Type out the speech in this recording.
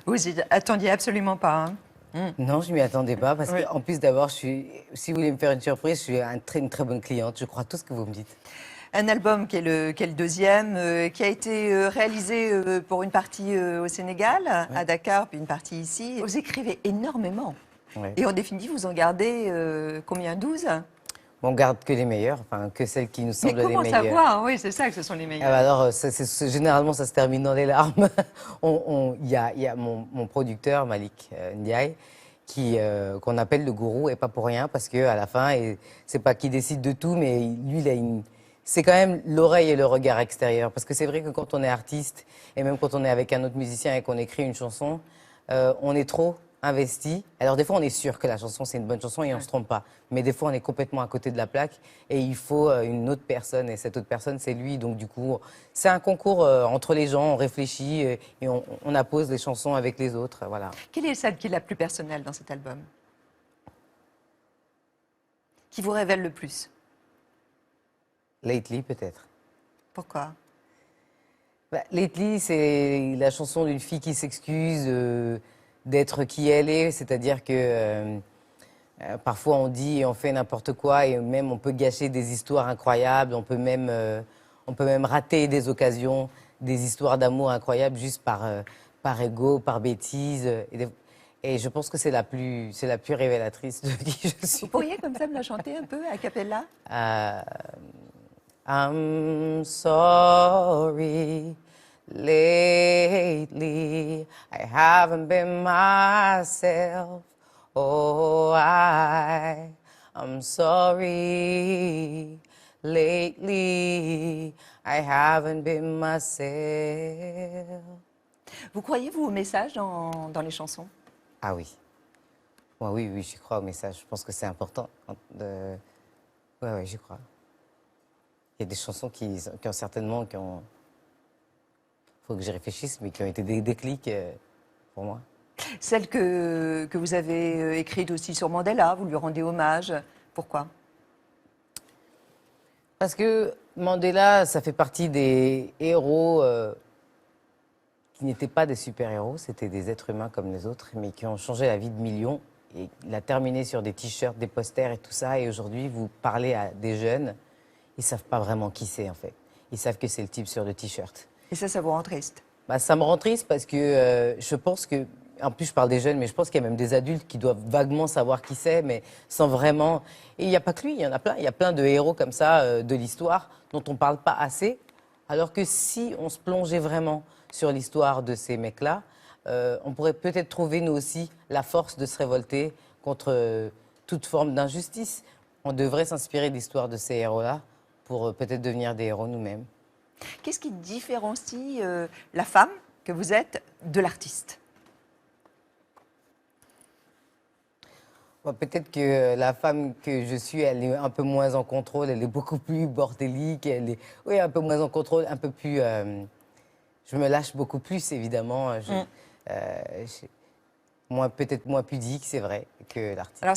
Vous n'y attendiez absolument pas, hein? Non, je ne m'y attendais pas parce Oui. qu'en plus, d'abord, si vous voulez me faire une surprise, je suis une très bonne cliente. Je crois tout ce que vous me dites. Un album qui est le deuxième, qui a été réalisé pour une partie au Sénégal, Ouais. à Dakar, puis une partie ici. Vous écrivez énormément. Ouais. Et en définitive, vous en gardez combien? 12? On garde que les meilleurs, enfin, que celles qui nous Mais semblent les comment meilleures. savoir? Oui, c'est ça que ce sont les Ah bah meilleurs. alors, généralement, ça se termine dans les larmes. Il y a mon producteur, Malik Ndiaye, qu'on appelle le gourou, et pas pour rien, parce qu'à la fin, c'est pas qu'il décide de tout, mais lui, c'est quand même l'oreille et le regard extérieur. Parce que c'est vrai que quand on est artiste, et même quand on est avec un autre musicien et qu'on écrit une chanson, on est trop investi. Alors des fois, on est sûr que la chanson, c'est une bonne chanson et on ne se trompe pas. Mais des fois, on est complètement à côté de la plaque et il faut une autre personne. Et cette autre personne, c'est lui. Donc du coup, c'est un concours entre les gens. On réfléchit et on appose les chansons avec les autres. Voilà. Quelle est celle qui est la plus personnelle dans cet album? Qui vous révèle le plus? Lately, peut-être. Pourquoi? Bah, Lately, c'est la chanson d'une fille qui s'excuse d'être qui elle est. C'est-à-dire que parfois on dit et on fait n'importe quoi et même on peut gâcher des histoires incroyables, on peut même rater des occasions, des histoires d'amour incroyables juste par ego, par bêtise. Et je pense que c'est la plus révélatrice de qui je Vous suis. pourriez comme ça me la chanter un peu, a cappella? Euh, I'm sorry, lately I haven't been myself. Oh, I'm sorry, lately I haven't been myself. Vous croyez, vous, au message dans les chansons? Ah oui, moi oui, oui, j'y crois au message. Je pense que c'est important. Ouais, j'y crois. Il y a des chansons qui ont certainement, faut que j'y réfléchisse, mais qui ont été des déclics pour moi. Celle que vous avez écrite aussi sur Mandela, vous lui rendez hommage. Pourquoi? Parce que Mandela, ça fait partie des héros qui n'étaient pas des super-héros, c'était des êtres humains comme les autres, mais qui ont changé la vie de millions. Et il a terminé sur des t-shirts, des posters et tout ça. Et aujourd'hui, vous parlez à des jeunes, ils savent pas vraiment qui c'est en fait. Ils savent que c'est le type sur le t-shirt. Et ça vous rend triste? Bah, ça me rend triste parce que je pense que, en plus je parle des jeunes, mais je pense qu'il y a même des adultes qui doivent vaguement savoir qui c'est, mais sans vraiment. Et il n'y a pas que lui, il y en a plein. Il y a plein de héros comme ça de l'histoire dont on ne parle pas assez. Alors que si on se plongeait vraiment sur l'histoire de ces mecs-là, on pourrait peut-être trouver nous aussi la force de se révolter contre toute forme d'injustice. On devrait s'inspirer de l'histoire de ces héros-là pour peut-être devenir des héros nous-mêmes. Qu'est-ce qui différencie la femme que vous êtes de l'artiste? Bon, peut-être que la femme que je suis, elle est un peu moins en contrôle, elle est beaucoup plus bordélique, elle est oui, un peu moins en contrôle, un peu plus... je me lâche beaucoup plus, évidemment. Peut-être moins pudique, c'est vrai, que l'artiste. Alors,